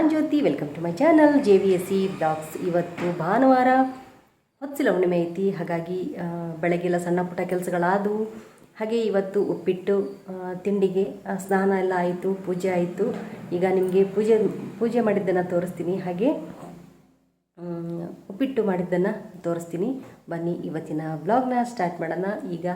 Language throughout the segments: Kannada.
ನಾನು Jyoti, welcome to my channel JVSE blogs. ಇವತ್ತು ಭಾನುವಾರ, ಹೊತ್ತಿಲ ಹುಣ್ಣಿಮೆ ಐತಿ. ಹಾಗಾಗಿ ಬೆಳಗ್ಗೆಲ್ಲ ಸಣ್ಣ ಪುಟ್ಟ ಕೆಲಸಗಳಾದವು. ಹಾಗೆ ಇವತ್ತು ಉಪ್ಪಿಟ್ಟು ತಿಂಡಿಗೆ ಸ್ನಾನ ಎಲ್ಲ ಆಯಿತು, ಪೂಜೆ ಆಯಿತು. ಈಗ ನಿಮಗೆ ಪೂಜೆ ಮಾಡಿದ್ದನ್ನು ತೋರಿಸ್ತೀನಿ, ಹಾಗೆ ಉಪ್ಪಿಟ್ಟು ಮಾಡಿದ್ದನ್ನು ತೋರಿಸ್ತೀನಿ. ಬನ್ನಿ ಇವತ್ತಿನ ವ್ಲಾಗ್ನ ಸ್ಟಾರ್ಟ್ ಮಾಡೋಣ. ಈಗ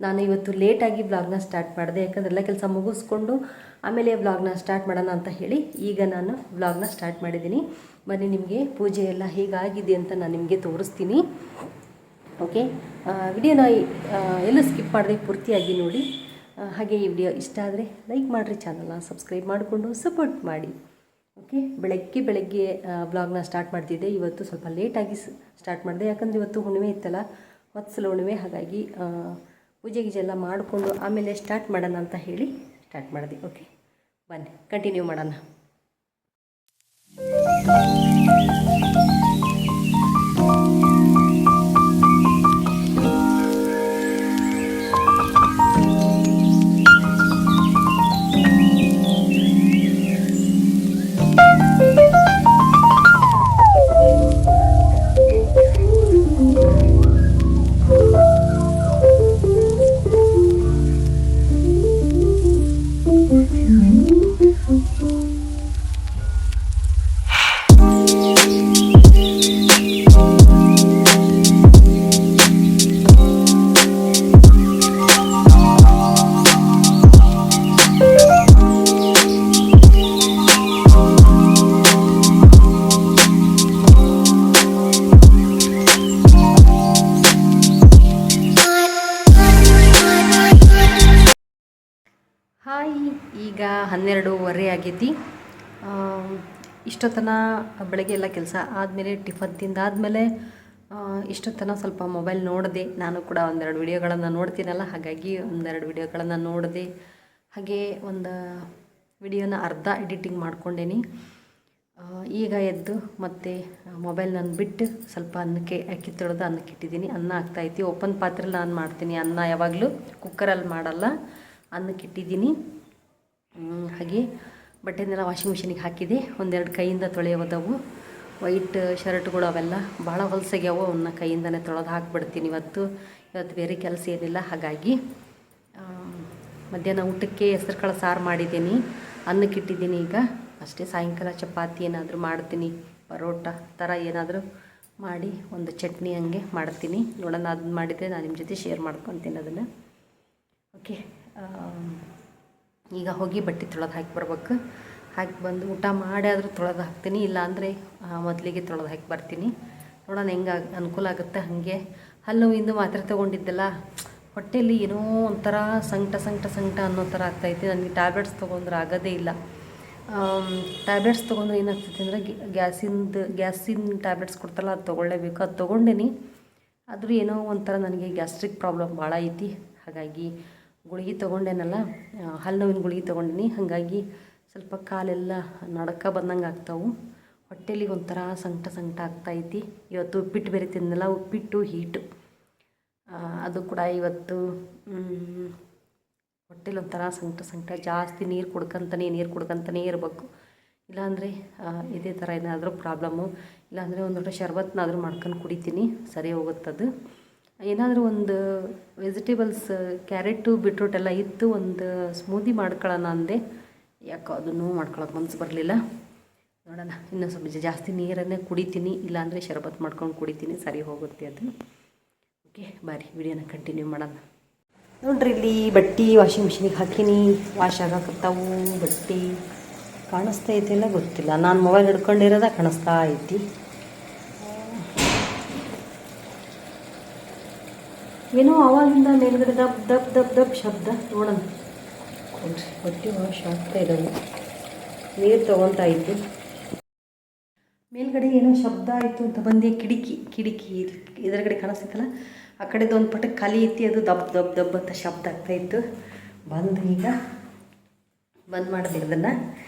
ನಾನು ಇವತ್ತು ಲೇಟಾಗಿ ವ್ಲಾಗ್ನ ಸ್ಟಾರ್ಟ್ ಮಾಡಿದೆ, ಯಾಕಂದ್ರೆ ಎಲ್ಲ ಕೆಲಸ ಮುಗಿಸ್ಕೊಂಡು ಆಮೇಲೆ ವ್ಲಾಗ್ನ ಸ್ಟಾರ್ಟ್ ಮಾಡೋಣ ಅಂತ ಹೇಳಿ ಈಗ ನಾನು ವ್ಲಾಗ್ನ ಸ್ಟಾರ್ಟ್ ಮಾಡಿದ್ದೀನಿ. ಬನ್ನಿ ನಿಮಗೆ ಪೂಜೆ ಎಲ್ಲ ಹೇಗಾಗಿದೆ ಅಂತ ನಾನು ನಿಮಗೆ ತೋರಿಸ್ತೀನಿ. ಓಕೆ, ವಿಡಿಯೋನ ಎಲ್ಲೂ ಸ್ಕಿಪ್ ಮಾಡಿದೆ, ಪೂರ್ತಿಯಾಗಿ ನೋಡಿ. ಹಾಗೆ ಈ ವಿಡಿಯೋ ಇಷ್ಟ ಆದರೆ ಲೈಕ್ ಮಾಡಿರಿ, ಚಾನಲ್ನ ಸಬ್ಸ್ಕ್ರೈಬ್ ಮಾಡಿಕೊಂಡು ಸಪೋರ್ಟ್ ಮಾಡಿ. ಓಕೆ, ಬೆಳಗ್ಗೆ ವ್ಲಾಗ್ನ ಸ್ಟಾರ್ಟ್ ಮಾಡ್ತಿದ್ದೆ. ಇವತ್ತು ಸ್ವಲ್ಪ ಲೇಟಾಗಿ ಸ್ಟಾರ್ಟ್ ಮಾಡಿದೆ, ಯಾಕಂದರೆ ಇವತ್ತು ಹುಣ್ಣಿಮೆ ಇತ್ತಲ್ಲ, ಹೊತ್ಸಲ ಹುಣ್ಣಿಮೆ. ಹಾಗಾಗಿ ಪೂಜೆ ಗೀಜೆ ಎಲ್ಲ ಮಾಡಿಕೊಂಡು ಆಮೇಲೆ ಸ್ಟಾರ್ಟ್ ಮಾಡೋಣ ಅಂತ ಹೇಳಿ ಸ್ಟಾರ್ಟ್ ಮಾಡಿದೆ. ಓಕೆ, ಬನ್ನಿ ಕಂಟಿನ್ಯೂ ಮಾಡೋಣ. ಹಾಯ್, ಈಗ 12:15 ಆಗೈತಿ. ಇಷ್ಟೊತ್ತನ ಬೆಳಗ್ಗೆ ಎಲ್ಲ ಕೆಲಸ ಆದಮೇಲೆ ಟಿಫನ್ ತಿಂದಾದಮೇಲೆ ಇಷ್ಟೊತ್ತನ ಸ್ವಲ್ಪ ಮೊಬೈಲ್ ನೋಡಿದೆ. ನಾನು ಕೂಡ ಒಂದೆರಡು ವಿಡಿಯೋಗಳನ್ನು ನೋಡ್ತೀನಲ್ಲ, ಹಾಗಾಗಿ ಒಂದೆರಡು ವಿಡಿಯೋಗಳನ್ನು ನೋಡಿದೆ. ಹಾಗೆ ಒಂದು ವಿಡಿಯೋನ ಅರ್ಧ ಎಡಿಟಿಂಗ್ ಮಾಡ್ಕೊಂಡೇನಿ. ಈಗ ಎದ್ದು ಮತ್ತೆ ಮೊಬೈಲ್ ನಾನು ಬಿಟ್ಟು ಸ್ವಲ್ಪ ಅನ್ನಕ್ಕೆ ಅಕ್ಕಿ ತೊಳೆದು ಅನ್ನಕ್ಕೆ ಇಟ್ಟಿದ್ದೀನಿ. ಅನ್ನ ಆಗ್ತಾಯಿತ್ತು. ಓಪನ್ ಪಾತ್ರೆಯಲ್ಲಿ ನಾನು ಮಾಡ್ತೀನಿ ಅನ್ನ, ಯಾವಾಗಲೂ ಕುಕ್ಕರಲ್ಲಿ ಮಾಡಲ್ಲ. ಅನ್ನಕ್ಕೆ ಇಟ್ಟಿದ್ದೀನಿ. ಹಾಗೆ ಬಟ್ಟೆನೆಲ್ಲ ವಾಷಿಂಗ್ ಮಿಷಿನಿಗೆ ಹಾಕಿದೆ. ಒಂದೆರಡು ಕೈಯಿಂದ ತೊಳೆಯೋದವು ವೈಟ್ ಶರ್ಟ್ಗಳು, ಅವೆಲ್ಲ ಭಾಳ ಹೊಲಸಾಗ್ಯಾವು. ಅವನ್ನ ಕೈಯಿಂದನೇ ತೊಳೆದು ಹಾಕಿಬಿಡ್ತೀನಿ. ಇವತ್ತು ಬೇರೆ ಕೆಲಸ ಏನಿಲ್ಲ. ಹಾಗಾಗಿ ಮಧ್ಯಾಹ್ನ ಊಟಕ್ಕೆ ಹೆಸರು ಕಾಳು ಸಾರು ಮಾಡಿದ್ದೀನಿ, ಅನ್ನಕ್ಕೆ ಇಟ್ಟಿದ್ದೀನಿ. ಈಗ ಅಷ್ಟೇ, ಸಾಯಂಕಾಲ ಚಪಾತಿ ಏನಾದರೂ ಮಾಡ್ತೀನಿ, ಪರೋಟ ಥರ ಏನಾದರೂ ಮಾಡಿ ಒಂದು ಚಟ್ನಿ ಹಂಗೆ ಮಾಡ್ತೀನಿ. ನೋಡೋಣ, ಅದನ್ನ ಮಾಡಿದರೆ ನಾನು ನಿಮ್ಮ ಜೊತೆ ಶೇರ್ ಮಾಡ್ಕೊತೀನಿ ಅದನ್ನು. ಓಕೆ, ಈಗ ಹೋಗಿ ಬಟ್ಟೆ ತೊಳೆದು ಹಾಕಿ ಬರ್ಬೇಕು. ಹಾಕಿ ಬಂದು ಊಟ ಮಾಡಿ ಆದರೂ ತೊಳೆದು ಹಾಕ್ತೀನಿ, ಇಲ್ಲಾಂದರೆ ಮೊದಲಿಗೆ ತೊಳೆದು ಹಾಕಿ ಬರ್ತೀನಿ. ನೋಡೋಣ ಹೆಂಗೆ ಅನುಕೂಲ ಆಗುತ್ತೆ. ಹಾಗೆ ಹಲ್ಲು ಇಂದು ಮಾತ್ರೆ ತೊಗೊಂಡಿದ್ದೆಲ್ಲ ಹೊಟ್ಟೆಯಲ್ಲಿ ಏನೋ ಒಂಥರ ಸಂಕಟ ಅನ್ನೋ ಥರ ಆಗ್ತಾಯಿತ್ತು. ನನಗೆ ಟ್ಯಾಬ್ಲೆಟ್ಸ್ ತೊಗೊಂಡ್ರೆ ಆಗೋದೇ ಇಲ್ಲ. ಟ್ಯಾಬ್ಲೆಟ್ಸ್ ತೊಗೊಂಡ್ರೆ ಏನಾಗ್ತೈತೆ ಅಂದರೆ ಗ್ಯಾಸಿನ ಟ್ಯಾಬ್ಲೆಟ್ಸ್ ಕೊಡ್ತಾರಲ್ಲ, ಅದು ತೊಗೊಳ್ಳೇಬೇಕು. ಅದು ತೊಗೊಂಡೇನಿ, ಆದರೂ ಏನೋ ಒಂಥರ ನನಗೆ ಗ್ಯಾಸ್ಟ್ರಿಕ್ ಪ್ರಾಬ್ಲಮ್ ಭಾಳ ಐತಿ. ಹಾಗಾಗಿ ಗುಳಿಗೆ ತೊಗೊಂಡೇನಲ್ಲ, ಹಲ್ಲು ನೋವಿನ ಗುಳಿಗೆ ತೊಗೊಂಡಿನಿ. ಹಾಗಾಗಿ ಸ್ವಲ್ಪ ಕಾಲೆಲ್ಲ ನಡಕ ಬಂದಂಗೆ ಆಗ್ತಾವೆ. ಹೊಟ್ಟೆಲಿ ಒಂಥರ ಸಂಕಟ ಆಗ್ತಾಯಿತಿ. ಇವತ್ತು ಉಪ್ಪಿಟ್ಟು ಬೇರೆ ತಿಂದಲ್ಲ, ಉಪ್ಪಿಟ್ಟು ಹೀಟು ಅದು ಕೂಡ ಇವತ್ತು ಹೊಟ್ಟೆಲಿ ಒಂಥರ ಸಂಕಟ. ಜಾಸ್ತಿ ನೀರು ಕುಡ್ಕೊಂತನೇ ಇರಬೇಕು, ಇಲ್ಲಾಂದರೆ ಇದೇ ಥರ ಏನಾದರೂ ಪ್ರಾಬ್ಲಮ್ಮು. ಇಲ್ಲಾಂದರೆ ಒಂದು ಲೋಟ ಶರ್ಬತ್ನಾದರೂ ಮಾಡ್ಕೊಂಡು ಕುಡಿತೀನಿ, ಸರಿ ಹೋಗುತ್ತದು. ಏನಾದರೂ ಒಂದು ವೆಜಿಟೇಬಲ್ಸ್, ಕ್ಯಾರೆಟು ಬೀಟ್ರೂಟ್ ಎಲ್ಲ ಇತ್ತು, ಒಂದು ಸ್ಮೂದಿ ಮಾಡ್ಕೊಳ್ಳೋಣ ಅಂದೆ. ಯಾಕೋ ಅದನ್ನು ಮಾಡ್ಕೊಳ್ಳೋಕೆ ಮನಸ್ಸು ಬರಲಿಲ್ಲ. ನೋಡೋಣ, ಇನ್ನೂ ಸ್ವಲ್ಪ ಜಾಸ್ತಿ ನೀರನ್ನೇ ಕುಡಿತೀನಿ, ಇಲ್ಲಾಂದರೆ ಶರಬತ್ ಮಾಡ್ಕೊಂಡು ಕುಡಿತೀನಿ, ಸರಿ ಹೋಗುತ್ತೆ ಅದು. ಓಕೆ, ಬಾರಿ ವಿಡಿಯೋನ ಕಂಟಿನ್ಯೂ ಮಾಡೋಣ. ನೋಡ್ರಿ, ಇಲ್ಲಿ ಬಟ್ಟೆ ವಾಷಿಂಗ್ ಮಿಷಿನಿಗೆ ಹಾಕೀನಿ, ವಾಶ್ ಆಗಾಕತ್ತಾವು. ಬಟ್ಟೆ ಕಾಣಿಸ್ತಾ ಐತಿಲ್ಲ ಗೊತ್ತಿಲ್ಲ, ನಾನು ಮೊಬೈಲ್ ಹಿಡ್ಕೊಂಡಿರೋದ ಕಾಣಿಸ್ತಾ ಐತಿ. ಏನೋ ಆವಾಗಿಂದ ಮೇಲ್ಗಡೆ ದಬ್ ಶಬ್ದ. ನೋಡೋಣ, ನೋಡ್ರಿ ಬಟ್ಟೆ ವಾಶ್ ಆಗ್ತಾ ಇದ್ದಾವೆ, ನೀರು ತೊಗೊತಾ ಇತ್ತು. ಮೇಲ್ಗಡೆ ಏನೋ ಶಬ್ದ ಆಯಿತು ಅಂತ ಬಂದೆ. ಕಿಟಕಿ ಎದುರುಗಡೆ ಕಾಣಿಸ್ತೈತಲ್ಲ, ಆ ಕಡೆದು ಒಂದು ಪಟಕ್ಕೆ ಖಾಲಿ ಐತಿ, ಅದು ದಬ್ ಅಂತ ಶಬ್ದ ಆಗ್ತಾಯಿತ್ತು. ಬಂದು ಈಗ ಬಂದ್ ಮಾಡಿದೆ ಅದನ್ನು.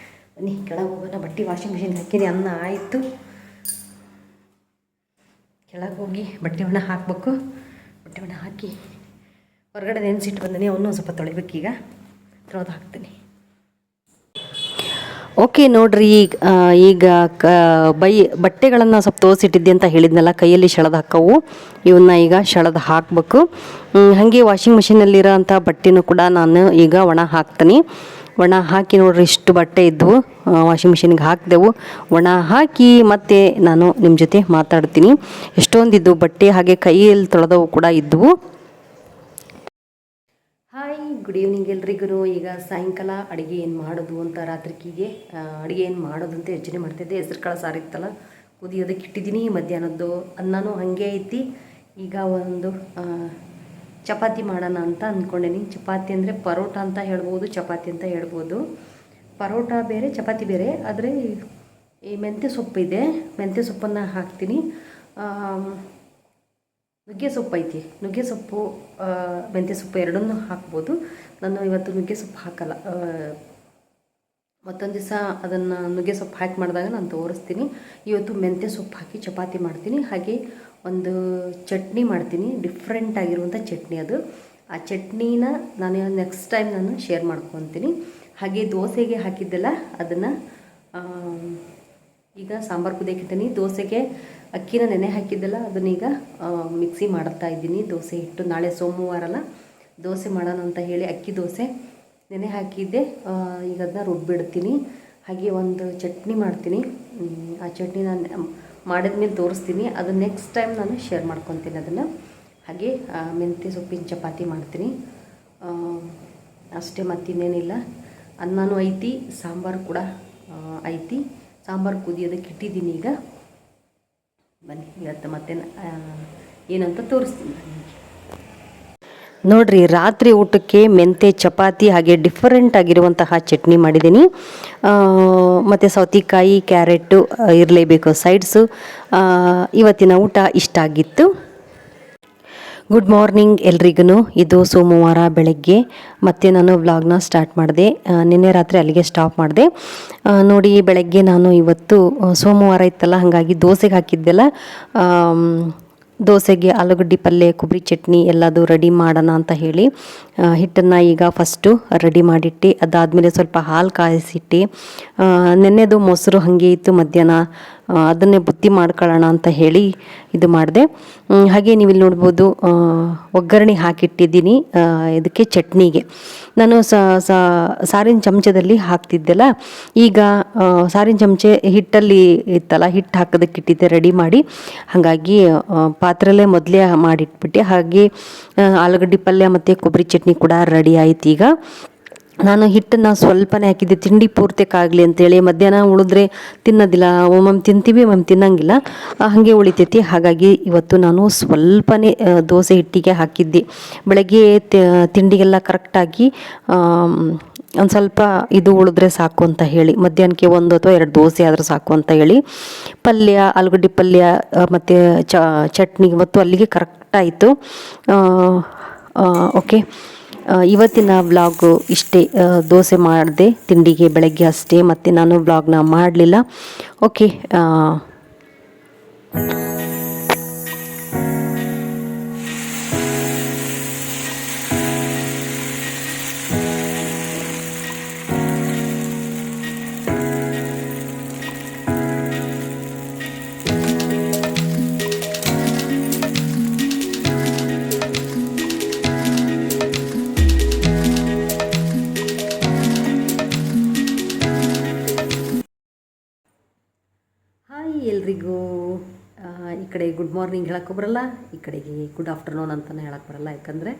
ಬನ್ನಿ ಕೆಳಗೆ ಹೋಗೋಣ. ಬಟ್ಟೆ ವಾಷಿಂಗ್ ಮಿಷಿನ್ ಹಾಕಿದೆ, ಅನ್ನ ಆಯಿತು. ಕೆಳಗೆ ಹೋಗಿ ಬಟ್ಟೆ ಒಣ ಹಾಕಬೇಕು. ಬಟ್ಟೆ ಒಣ ಹಾಕಿ ಹೊರಗಡೆ ನೆನೆಸಿಟ್ಟು ಬಂದಿನಿ, ಅವನ್ನೂ ಸ್ವಲ್ಪ ತೊಳಿಬೇಕೀಗ, ತೊಳೆದು ಹಾಕ್ತೀನಿ. ಓಕೆ ನೋಡ್ರಿ ಈಗ ಬಟ್ಟೆಗಳನ್ನು ಸ್ವಲ್ಪ ತೋರಿಸಿಟ್ಟಿದ್ದೆ ಅಂತ ಹೇಳಿದ್ನಲ್ಲ, ಕೈಯಲ್ಲಿ ಸೆಳೆದು ಹಾಕವು. ಇವನ್ನ ಈಗ ಸೆಳೆದು ಹಾಕಬೇಕು. ಹಾಗೆ ವಾಷಿಂಗ್ ಮಿಷಿನಲ್ಲಿರೋ ಅಂಥ ಬಟ್ಟೆನೂ ಕೂಡ ನಾನು ಈಗ ಒಣ ಹಾಕ್ತೀನಿ. ಒಣ ಹಾಕಿ ನೋಡ್ರಿ, ಇಷ್ಟು ಬಟ್ಟೆ ಇದ್ದವು, ವಾಷಿಂಗ್ ಮಿಷಿನ್ಗೆ ಹಾಕಿದೆವು. ಒಣ ಹಾಕಿ ಮತ್ತೆ ನಾನು ನಿಮ್ಮ ಜೊತೆ ಮಾತಾಡ್ತೀನಿ. ಎಷ್ಟೊಂದಿದ್ದು ಬಟ್ಟೆ, ಹಾಗೆ ಕೈಯಲ್ಲಿ ತೊಳೆದವು ಕೂಡ ಇದ್ದವು. ಹಾಯ್, ಗುಡ್ ಈವ್ನಿಂಗ್ ಎಲ್ರಿಗೂ. ಈಗ ಸಾಯಂಕಾಲ ಅಡುಗೆ ಏನು ಮಾಡೋದು ಅಂತ, ರಾತ್ರಿಗೆ ಅಡುಗೆ ಏನು ಮಾಡೋದು ಅಂತ ಯೋಚನೆ ಮಾಡ್ತಿದ್ದೆ. ಹೆಸ್ರು ಕಾಳು ಸಾರು ಇತ್ತಲ್ಲ, ಕುದಿಯೋದಕ್ಕೆ ಇಟ್ಟಿದ್ದೀನಿ. ಮಧ್ಯಾಹ್ನದ್ದು ಅನ್ನನೂ ಹಾಗೆ ಐತಿ. ಈಗ ಒಂದು ಚಪಾತಿ ಮಾಡೋಣ ಅಂತ ಅಂದ್ಕೊಂಡೇನಿ. ಚಪಾತಿ ಅಂದರೆ ಪರೋಟ ಅಂತ ಹೇಳ್ಬೋದು, ಚಪಾತಿ ಅಂತ ಹೇಳ್ಬೋದು. ಪರೋಟ ಬೇರೆ, ಚಪಾತಿ ಬೇರೆ. ಆದರೆ ಈ ಮೆಂತ್ಯ ಸೊಪ್ಪು ಇದೆ, ಮೆಂತ್ಯ ಸೊಪ್ಪನ್ನು ಹಾಕ್ತೀನಿ. ನುಗ್ಗೆ ಸೊಪ್ಪು ಐತಿ, ನುಗ್ಗೆ ಸೊಪ್ಪು ಮೆಂತ್ಯ ಸೊಪ್ಪು ಎರಡನ್ನೂ ಹಾಕ್ಬೋದು. ನಾನು ಇವತ್ತು ನುಗ್ಗೆ ಸೊಪ್ಪು ಹಾಕಲ್ಲ. ಮತ್ತೊಂದು ದಿವಸ ಅದನ್ನು ನುಗ್ಗೆ ಸೊಪ್ಪು ಹಾಕಿ ಮಾಡಿದಾಗ ನಾನು ತೋರಿಸ್ತೀನಿ. ಇವತ್ತು ಮೆಂತ್ಯ ಸೊಪ್ಪು ಹಾಕಿ ಚಪಾತಿ ಮಾಡ್ತೀನಿ. ಹಾಗೆ ಒಂದು ಚಟ್ನಿ ಮಾಡ್ತೀನಿ, ಡಿಫ್ರೆಂಟ್ ಆಗಿರುವಂಥ ಚಟ್ನಿ ಅದು. ಆ ಚಟ್ನಿನ ನಾನು ನೆಕ್ಸ್ಟ್ ಟೈಮ್ ನಾನು ಶೇರ್ ಮಾಡ್ಕೊತೀನಿ. ಹಾಗೆ ದೋಸೆಗೆ ಹಾಕಿದ್ದೆಲ್ಲ ಅದನ್ನು ಈಗ ಸಾಂಬಾರು ಕುದಿಯಕ್ಕಿದ್ದೀನಿ. ದೋಸೆಗೆ ಅಕ್ಕಿನ ನೆನೆ ಹಾಕಿದ್ದೆಲ್ಲ ಅದನ್ನೀಗ ಮಿಕ್ಸಿ ಮಾಡ್ತಾ ಇದ್ದೀನಿ. ದೋಸೆ ಹಿಟ್ಟು ನಾಳೆ ಸೋಮವಾರ ಅಲ್ಲ, ದೋಸೆ ಮಾಡೋಣ ಅಂತ ಹೇಳಿ ಅಕ್ಕಿ ದೋಸೆ ನೆನೆ ಹಾಕಿದ್ದೆ. ಈಗ ಅದನ್ನ ರುಬ್ಬಿಡ್ತೀನಿ. ಹಾಗೆ ಒಂದು ಚಟ್ನಿ ಮಾಡ್ತೀನಿ. ಆ ಚಟ್ನಿ ನಾನು ಮಾಡಿದ ಮೇಲೆ ತೋರಿಸ್ತೀನಿ. ಅದು ನೆಕ್ಸ್ಟ್ ಟೈಮ್ ನಾನು ಶೇರ್ ಮಾಡ್ಕೊತೀನಿ ಅದನ್ನು. ಹಾಗೆ ಮೆಂತ್ಯ ಸೊಪ್ಪಿನ ಚಪಾತಿ ಮಾಡ್ತೀನಿ ಅಷ್ಟೇ, ಮತ್ತಿನ್ನೇನಿಲ್ಲ. ಅನ್ನನೂ ಐತಿ, ಸಾಂಬಾರು ಕೂಡ ಐತಿ. ಸಾಂಬಾರು ಕುದಿಯೋದಕ್ಕೆ ಇಟ್ಟಿದ್ದೀನಿ. ಈಗ ಬನ್ನಿ, ಇವತ್ತು ಮತ್ತೆ ಏನಂತ ತೋರಿಸ್ತೀನಿ ನೋಡ್ರಿ. ರಾತ್ರಿ ಊಟಕ್ಕೆ ಮೆಂತ್ಯ ಚಪಾತಿ ಹಾಗೆ ಡಿಫರೆಂಟ್ ಆಗಿರುವಂತಹ ಚಟ್ನಿ ಮಾಡಿದ್ದೀನಿ. ಮತ್ತು ಸೌತೆಕಾಯಿ, ಕ್ಯಾರೆಟು ಇರಲೇಬೇಕು ಸೈಡ್ಸು. ಇವತ್ತಿನ ಊಟ ಇಷ್ಟ ಆಗಿತ್ತು. ಗುಡ್ ಮಾರ್ನಿಂಗ್ ಎಲ್ರಿಗೂ. ಇದು ಸೋಮವಾರ ಬೆಳಗ್ಗೆ ಮತ್ತೆ ನಾನು ವ್ಲಾಗ್ನ ಸ್ಟಾರ್ಟ್ ಮಾಡಿದೆ. ನಿನ್ನೆ ರಾತ್ರಿ ಅಲ್ಲಿಗೆ ಸ್ಟಾಪ್ ಮಾಡಿದೆ. ನೋಡಿ, ಬೆಳಗ್ಗೆ ನಾನು ಇವತ್ತು ಸೋಮವಾರ ಇತ್ತಲ್ಲ, ಹಾಗಾಗಿ ದೋಸೆಗೆ ಹಾಕಿದ್ದೆಲ್ಲ, ದೋಸೆಗೆ ಆಲೂಗಡ್ಡೆ ಪಲ್ಯ, ಕೊಬ್ಬರಿ ಚಟ್ನಿ ಎಲ್ಲದು ರೆಡಿ ಮಾಡೋಣ ಅಂತ ಹೇಳಿ ಹಿಟ್ಟನ್ನು ಈಗ ಫಸ್ಟು ರೆಡಿ ಮಾಡಿಟ್ಟು, ಅದಾದಮೇಲೆ ಸ್ವಲ್ಪ ಹಾಲು ಕಾಯಿಸಿಟ್ಟು, ನೆನ್ನೆದು ಮೊಸರು ಹಾಗೆ ಇತ್ತು ಮಧ್ಯಾಹ್ನ, ಅದನ್ನೇ ಬುತ್ತಿ ಮಾಡ್ಕೊಳ್ಳೋಣ ಅಂತ ಹೇಳಿ ಇದು ಮಾಡಿದೆ. ಹಾಗೆ ನೀವು ಇಲ್ಲಿ ನೋಡ್ಬೋದು, ಒಗ್ಗರಣೆ ಹಾಕಿಟ್ಟಿದ್ದೀನಿ ಇದಕ್ಕೆ ಚಟ್ನಿಗೆ. ನಾನು ಸಾರಿನ ಚಮಚದಲ್ಲಿ ಹಾಕ್ತಿದ್ದೆಲ್ಲ, ಈಗ ಸಾರಿನ ಚಮಚೆ ಹಿಟ್ಟಲ್ಲಿ ಇತ್ತಲ್ಲ, ಹಿಟ್ಟು ಹಾಕೋದಕ್ಕೆ ಇಟ್ಟಿದ್ದೆ ರೆಡಿ ಮಾಡಿ. ಹಾಗಾಗಿ ಪಾತ್ರೆಯಲ್ಲೇ ಮೊದಲೇ ಮಾಡಿಟ್ಬಿಟ್ಟೆ. ಹಾಗೆ ಆಲೂಗಡ್ಡೆ ಪಲ್ಯ ಮತ್ತು ಕೊಬ್ಬರಿ ಚಟ್ನಿ ಕೂಡ ರೆಡಿ ಆಯ್ತು. ಈಗ ನಾನು ಹಿಟ್ಟನ್ನು ಸ್ವಲ್ಪನೇ ಹಾಕಿದ್ದೆ, ತಿಂಡಿ ಪೂರ್ತಿಕಾಗಲಿ ಅಂತೇಳಿ. ಮಧ್ಯಾಹ್ನ ಉಳಿದ್ರೆ ತಿನ್ನೋದಿಲ್ಲ, ಒಮ್ಮೊಮ್ಮೆ ತಿಂತೀವಿ, ಒಮ್ಮೊಮ್ಮೆ ತಿನ್ನಂಗಿಲ್ಲ, ಹಾಗೆ ಉಳಿತೈತಿ. ಹಾಗಾಗಿ ಇವತ್ತು ನಾನು ಸ್ವಲ್ಪನೇ ದೋಸೆ ಹಿಟ್ಟಿಗೆ ಹಾಕಿದ್ದೆ. ಬೆಳಗ್ಗೆ ತಿಂಡಿಗೆಲ್ಲ ಕರೆಕ್ಟಾಗಿ ಒಂದು ಸ್ವಲ್ಪ ಇದು ಉಳಿದ್ರೆ ಸಾಕು ಅಂತ ಹೇಳಿ, ಮಧ್ಯಾಹ್ನಕ್ಕೆ 1 ಅಥವಾ 2 ದೋಸೆ ಆದರೂ ಸಾಕು ಅಂತ ಹೇಳಿ. ಪಲ್ಯ, ಆಲೂಗಡ್ಡೆ ಪಲ್ಯ ಮತ್ತು ಚಟ್ನಿ ಇವತ್ತು ಅಲ್ಲಿಗೆ ಕರೆಕ್ಟಾಯಿತು. ಓಕೆ, ಇವತ್ತಿನ ವ್ಲಾಗು ಇಷ್ಟೇ. ದೋಸೆ ಮಾಡಿದೆ ತಿಂಡಿಗೆ ಬೆಳಗ್ಗೆ ಅಷ್ಟೇ, ಮತ್ತು ನಾನು ವ್ಲಾಗ್ನ ಮಾಡಲಿಲ್ಲ. ಓಕೆ, ಎಲ್ರಿಗೂ ಈ ಕಡೆ ಗುಡ್ ಮಾರ್ನಿಂಗ್ ಹೇಳಕ್ಕೆ ಬರಲ್ಲ, ಈ ಕಡೆಗೆ ಗುಡ್ ಆಫ್ಟರ್ನೂನ್ ಅಂತಲೇ ಹೇಳಕ್ಕೆ ಬರಲ್ಲ. ಯಾಕಂದರೆ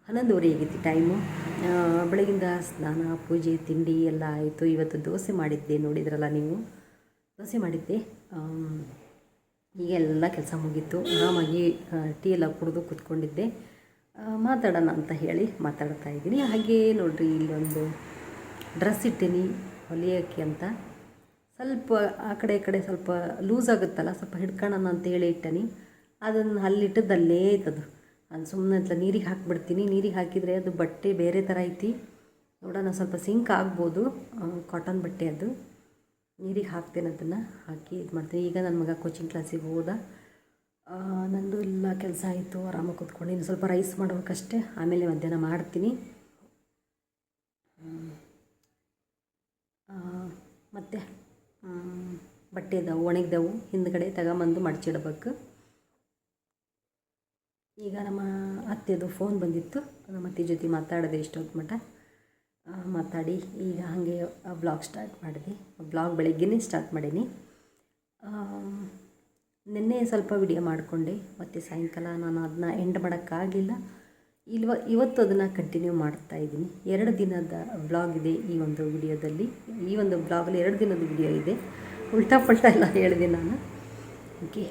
11:30 ಆಗೈತಿ ಟೈಮು. ಬೆಳಗಿಂದ ಸ್ನಾನ, ಪೂಜೆ, ತಿಂಡಿ ಎಲ್ಲ ಆಯಿತು. ಇವತ್ತು ದೋಸೆ ಮಾಡಿದ್ದೆ, ನೋಡಿದ್ರಲ್ಲ ನೀವು, ದೋಸೆ ಮಾಡಿದ್ದೆ. ಈಗ ಎಲ್ಲ ಕೆಲಸ ಮುಗೀತು. ಆರಾಮಾಗಿ ಟೀ ಎಲ್ಲ ಕುಡಿದು ಕೂತ್ಕೊಂಡಿದ್ದೆ. ಮಾತಾಡೋಣ ಅಂತ ಹೇಳಿ ಮಾತಾಡ್ತಾ ಇದ್ದೀನಿ. ಹಾಗೆ ನೋಡಿರಿ, ಇಲ್ಲೊಂದು ಡ್ರೆಸ್ ಇಟ್ಟೀನಿ ಹೊಲಿಯೋಕ್ಕೆ ಅಂತ. ಸ್ವಲ್ಪ ಆ ಕಡೆ ಈ ಕಡೆ ಸ್ವಲ್ಪ ಲೂಸ್ ಆಗುತ್ತಲ್ಲ, ಸ್ವಲ್ಪ ಹಿಡ್ಕೊಳ್ಳೋಣ ಅಂತ ಹೇಳಿ ಇಟ್ಟನಿ. ಅದನ್ನು ಅಲ್ಲಿಟ್ಟದ್ದಲ್ಲೇ ಐತದು. ಅದು ಸುಮ್ಮನೆ ಅಂತ ನೀರಿಗೆ ಹಾಕಿಬಿಡ್ತೀನಿ. ನೀರಿಗೆ ಹಾಕಿದರೆ ಅದು ಬಟ್ಟೆ ಬೇರೆ ಥರ ಐತಿ. ನೋಡೋಣ, ಸ್ವಲ್ಪ ಸಿಂಕ್ ಆಗ್ಬೋದು, ಕಾಟನ್ ಬಟ್ಟೆ ಅದು. ನೀರಿಗೆ ಹಾಕ್ತೇನೆ, ಅದನ್ನು ಹಾಕಿ ಇದು ಮಾಡ್ತೀನಿ. ಈಗ ನನ್ನ ಮಗ ಕೋಚಿಂಗ್ ಕ್ಲಾಸಿಗೆ ಹೋದ. ನಂದು ಎಲ್ಲ ಕೆಲಸ ಆಯಿತು, ಆರಾಮಾಗಿ ಕೂತ್ಕೊಂಡು ಇನ್ನು ಸ್ವಲ್ಪ ರೈಸ್ ಮಾಡಬೇಕಷ್ಟೇ, ಆಮೇಲೆ ಮಧ್ಯಾಹ್ನ ಮಾಡ್ತೀನಿ. ಮತ್ತು ಬಟ್ಟೆ ಇದಾವೆ ಒಣಗಿದವು ಹಿಂದ್ಗಡೆ ತಗೊಂಬಂದು ಮಡಚಿಡ್ಬೇಕು. ಈಗ ನಮ್ಮ ಅತ್ತೆದು ಫೋನ್ ಬಂದಿತ್ತು, ನಮ್ಮ ಅತ್ತೆ ಜೊತೆ ಮಾತಾಡಿದೆ ಇಷ್ಟೊತ್ತು ಮಟ್ಟ ಮಾತಾಡಿ ಈಗ ಹಾಗೆ ಬ್ಲಾಗ್ ಸ್ಟಾರ್ಟ್ ಮಾಡಿದೆ. ಬ್ಲಾಗ್ ಬೆಳಗ್ಗೆನೇ ಸ್ಟಾರ್ಟ್ ಮಾಡೀನಿ. ನಿನ್ನೆ ಸ್ವಲ್ಪ ವಿಡಿಯೋ ಮಾಡಿಕೊಂಡೆ, ಮತ್ತು ಸಾಯಂಕಾಲ ನಾನು ಅದನ್ನ ಎಂಡ್ ಮಾಡೋಕ್ಕಾಗಲಿಲ್ಲ. ಇವತ್ತು ಅದನ್ನು ಕಂಟಿನ್ಯೂ ಮಾಡ್ತಾಯಿದ್ದೀನಿ. 2 ದಿನದ ವ್ಲಾಗ್ ಇದೆ ಈ ಒಂದು ವಿಡಿಯೋದಲ್ಲಿ. ಈ ಒಂದು ವ್ಲಾಗಲ್ಲಿ 2 ದಿನದ ವಿಡಿಯೋ ಇದೆ. ಉಲ್ಟಾ ಪಲ್ಟಾ ಎಲ್ಲ ಹೇಳಿದೆ ನಾನು. ಓಕೆ,